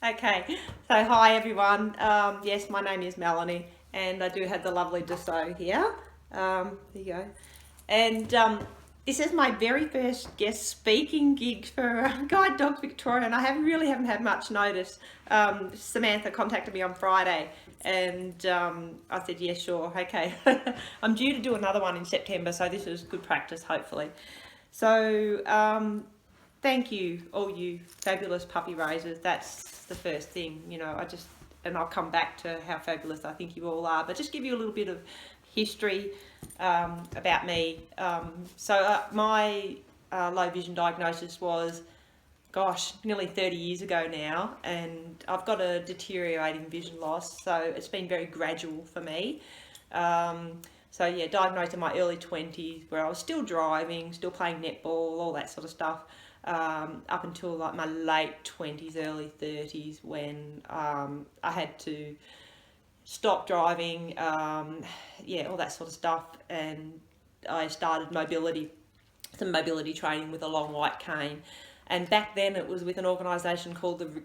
Okay, so hi everyone. Yes, my name is Melanie, and I do have the lovely Dassault here. There you go. And this is my very first guest speaking gig for Guide Dogs Victoria, and I haven't had much notice. Samantha contacted me on Friday, and I said, yeah, sure, okay. I'm due to do another one in September, so this is good practice, hopefully. So, thank you, all you fabulous puppy raisers. That's the first thing, and I'll come back to how fabulous I think you all are, but just give you a little bit of history about me. My low vision diagnosis was, gosh, nearly 30 years ago now, and I've got a deteriorating vision loss, so it's been very gradual for me. Diagnosed in my early 20s, where I was still driving, still playing netball, all that sort of stuff, up until like my late 20s, early 30s, when I had to stop driving, all that sort of stuff, and I started some mobility training with a long white cane. And back then it was with an organisation called the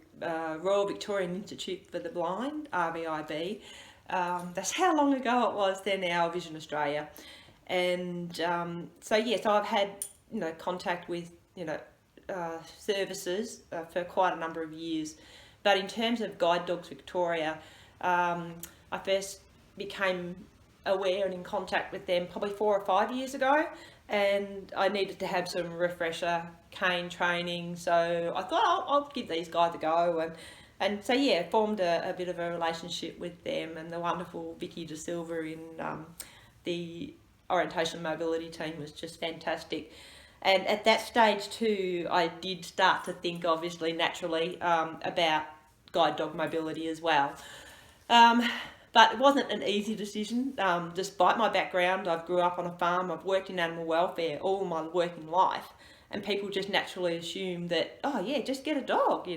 Royal Victorian Institute for the Blind, RVIB. That's how long ago it was. They're now Vision Australia. And so I've had, contact with, services for quite a number of years. But in terms of Guide Dogs Victoria, I first became aware and in contact with them probably 4 or 5 years ago, and I needed to have some refresher cane training, so I thought I'll give these guys a go, and formed a bit of a relationship with them and the wonderful Vicky De Silva in the orientation and mobility team was just fantastic. And at that stage too, I did start to think, obviously, naturally, about guide dog mobility as well. Um, but it wasn't an easy decision. Despite my background, I've grew up on a farm, I've worked in animal welfare all my working life, and people just naturally assume that, oh yeah, just get a dog.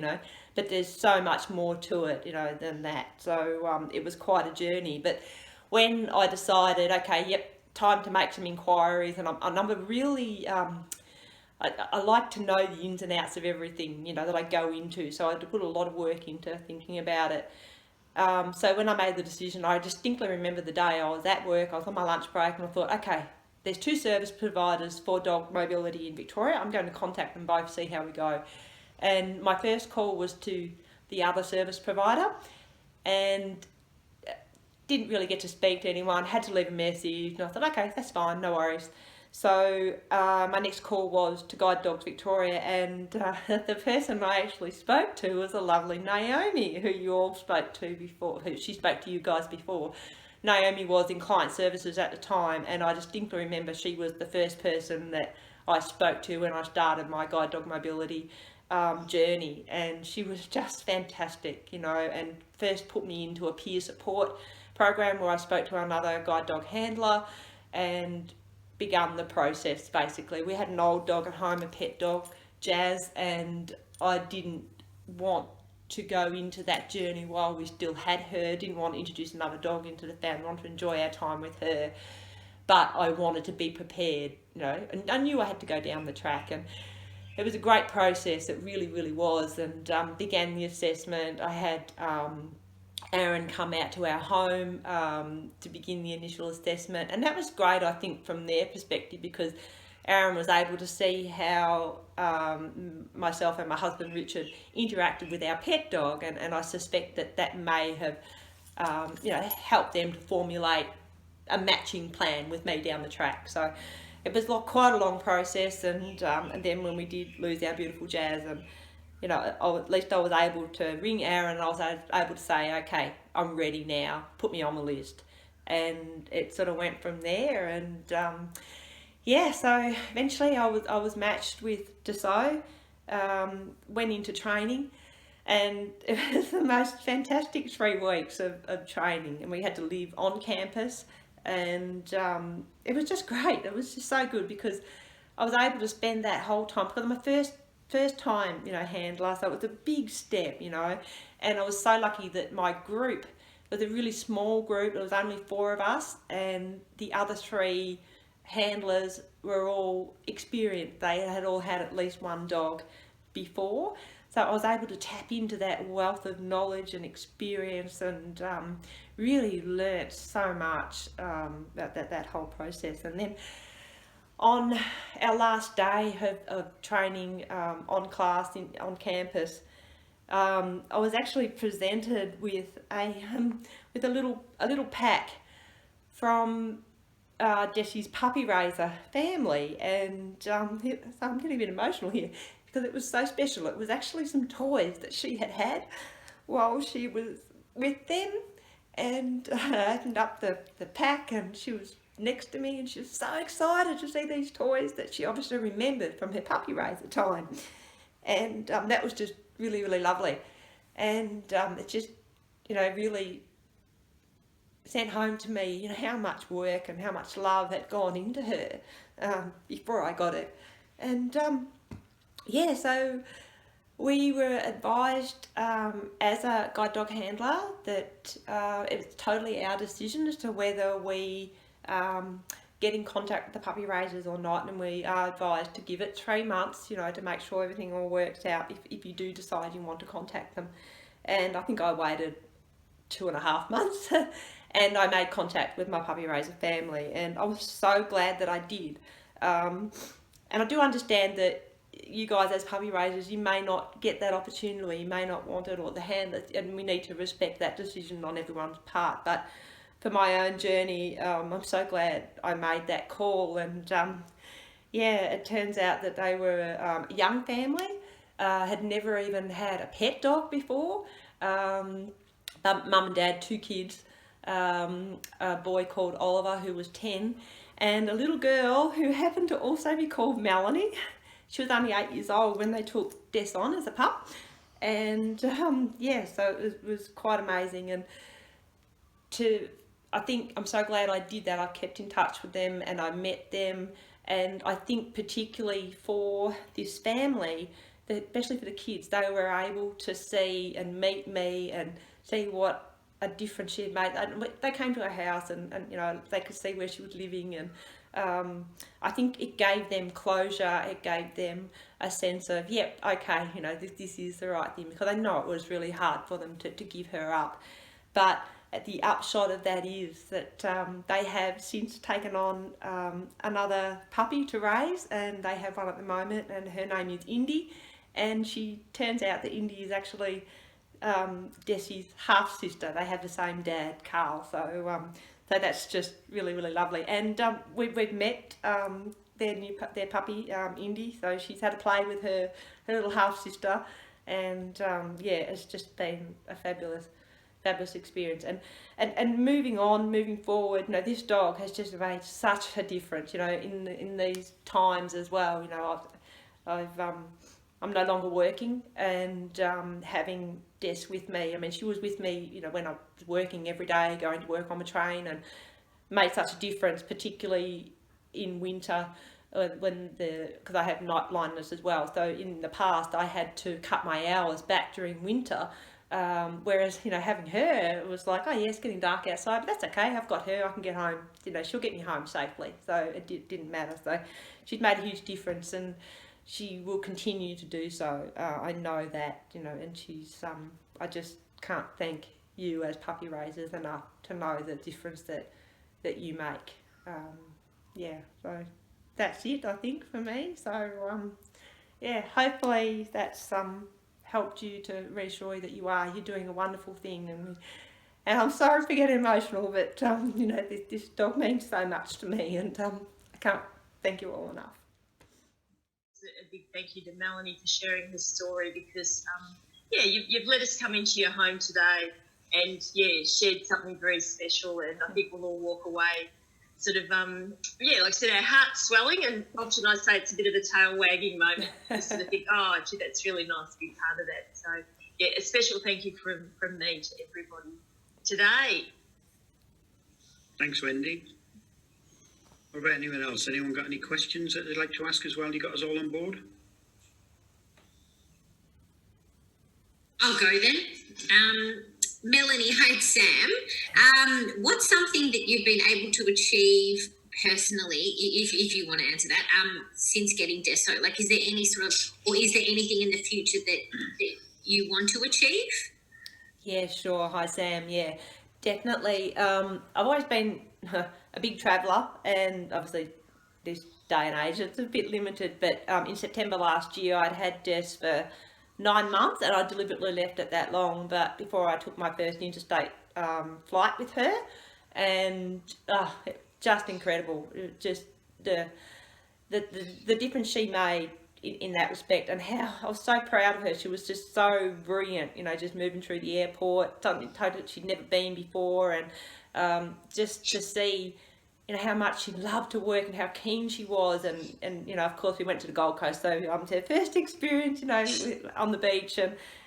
But there's so much more to it, than that. So it was quite a journey. But when I decided, okay, yep, time to make some inquiries, and I'm a really I like to know the ins and outs of everything, that I go into. So I had to put a lot of work into thinking about it. So when I made the decision, I distinctly remember the day I was at work, I was on my lunch break, and I thought, okay, there's two service providers for dog mobility in Victoria. I'm going to contact them both, see how we go. And my first call was to the other service provider, and didn't really get to speak to anyone, had to leave a message, and I thought, okay, that's fine, no worries. So my next call was to Guide Dogs Victoria, and the person I actually spoke to was a lovely Naomi, who you all spoke to before, who she spoke to you guys before. Naomi was in client services at the time, and I distinctly remember she was the first person that I spoke to when I started my guide dog mobility journey, and she was just fantastic, and first put me into a peer support program where I spoke to another guide dog handler and begun the process. Basically, we had an old dog at home, a pet dog, Jazz, and I didn't want to go into that journey while we still had her. Didn't want to introduce another dog into the family. Wanted to enjoy our time with her, but I wanted to be prepared, and I knew I had to go down the track. And it was a great process. It really, really was. And began the assessment. I had Aaron come out to our home to begin the initial assessment, and that was great, I think, from their perspective, because Aaron was able to see how myself and my husband Richard interacted with our pet dog, and I suspect that may have helped them to formulate a matching plan with me down the track. So it was quite a long process, and then when we did lose our beautiful Jazz, and at least I was able to ring Aaron, and I was able to say, okay, I'm ready now, put me on the list. And it sort of went from there, and so eventually I was matched with Dassault, went into training, and it was the most fantastic 3 weeks of training, and we had to live on campus, and it was just great. It was just so good, because I was able to spend that whole time, because my first time, handler, so it was a big step, and I was so lucky that my group was a really small group. It was only 4 of us, and the other 3 handlers were all experienced. They had all had at least one dog before, So I was able to tap into that wealth of knowledge and experience, and really learnt so much about that whole process. And then on our last day of training on campus, I was actually presented with a little pack from Jesse's puppy raiser family, and so I'm getting a bit emotional here because it was so special. It was actually some toys that she had while she was with them, and I opened up the pack, and she was next to me, and she was so excited to see these toys that she obviously remembered from her puppy raiser time, and that was just really, really lovely. And it just, really sent home to me, how much work and how much love had gone into her before I got it. And so we were advised as a guide dog handler that it was totally our decision as to whether we get in contact with the puppy raisers or not, and we are advised to give it 3 months, to make sure everything all works out if you do decide you want to contact them. And I think I waited 2.5 months and I made contact with my puppy raiser family, and I was so glad that I did. And I do understand that you guys as puppy raisers, you may not get that opportunity, you may not want it, or the handler, and we need to respect that decision on everyone's part. But for my own journey, I'm so glad I made that call. And it turns out that they were a young family, had never even had a pet dog before. Mum and dad, 2 kids, a boy called Oliver who was 10, and a little girl who happened to also be called Melanie. She was only 8 years old when they took Des on as a pup. And so it was quite amazing. And I think I'm so glad I did that. I kept in touch with them and I met them. And I think particularly for this family, especially for the kids, they were able to see and meet me and see what a difference she had made. They came to our house and they could see where she was living, and I think it gave them closure. It gave them a sense of, yep, okay, this is the right thing, because I know it was really hard for them to give her up. But the upshot of that is that they have since taken on another puppy to raise, and they have one at the moment, and her name is Indy, and she turns out that Indy is actually Desi's half sister. They have the same dad, Carl. So that's just really, really lovely. And we've met their puppy, Indy. So she's had a play with her little half sister, and it's just been a fabulous experience. And moving forward, this dog has just made such a difference. In these times as well. I'm no longer working, and having Des with me. I mean, she was with me, when I was working every day, going to work on the train, and made such a difference, particularly in winter, because I have night blindness as well. So in the past, I had to cut my hours back during winter. Whereas, having her, it was like, oh yeah, it's getting dark outside, but that's okay, I've got her, I can get home, she'll get me home safely. So it didn't matter. So she's made a huge difference, and she will continue to do so. I know that, and she's, I just can't thank you as puppy raisers enough to know the difference that you make. So that's it, I think, for me. So, hopefully that's helped you to reassure you that you're doing a wonderful thing. And I'm sorry for getting emotional, but, this dog means so much to me, and I can't thank you all enough. A big thank you to Melanie for sharing her story, because you've let us come into your home today and shared something very special, and I think we'll all walk away sort of like I said, our hearts swelling, and often I say it's a bit of a tail wagging moment. You sort of think, oh gee, that's really nice to be part of that. So a special thank you from me to everybody today. Thanks, Wendy. What about anyone else? Anyone got any questions that they'd like to ask as well? You got us all on board? I'll go then. Melanie, hi, it's Sam. What's something that you've been able to achieve personally, if you want to answer that, since getting Deso, like, is there any sort of, or is there anything in the future that you want to achieve? Yeah, sure. Hi, Sam. Yeah, definitely. I've always been a big traveller, and obviously this day and age it's a bit limited. But in September last year, I'd had Des for 9 months, and I deliberately left it that long. But before I took my first interstate flight with her, and just incredible. Just the the difference she made in that respect, and how I was so proud of her. She was just so brilliant, you know, just moving through the airport, something totally she'd never been before, and just to see, you know, how much she loved to work and how keen she was, and you know, of course we went to the Gold Coast, so it's her first experience, you know, on the beach,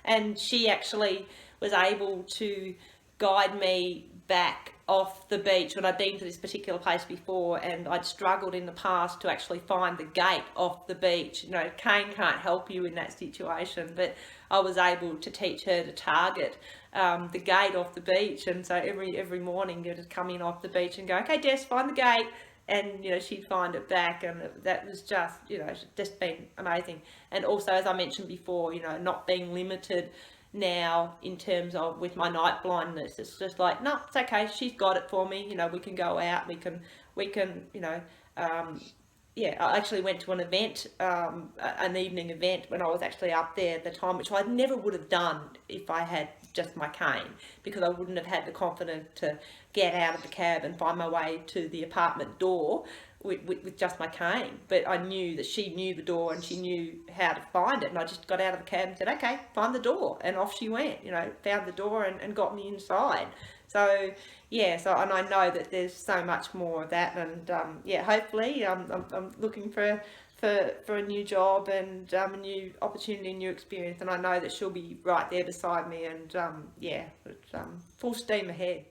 and she actually was able to guide me back off the beach when I'd been to this particular place before, and I'd struggled in the past to actually find the gate off the beach. You know, Kane can't help you in that situation, but I was able to teach her to target the gate off the beach, and so every morning you'd just come in off the beach and go, okay, Des, find the gate, and you know, she'd find it back, and that was just, you know, just been amazing. And also, as I mentioned before, you know, not being limited now in terms of with my night blindness, it's just like, no, it's okay, she's got it for me, you know, we can go out, we can you know, yeah, I actually went to an event, an evening event when I was actually up there at the time, which I never would have done if I had just my cane, because I wouldn't have had the confidence to get out of the cab and find my way to the apartment door with just my cane. But I knew that she knew the door and she knew how to find it, and I just got out of the cab and said, okay, find the door, and off she went, you know, found the door and got me inside. So yeah, so, and I know that there's so much more of that, and yeah, hopefully I'm looking for a new job and a new opportunity, new experience, and I know that she'll be right there beside me, and yeah, it's full steam ahead.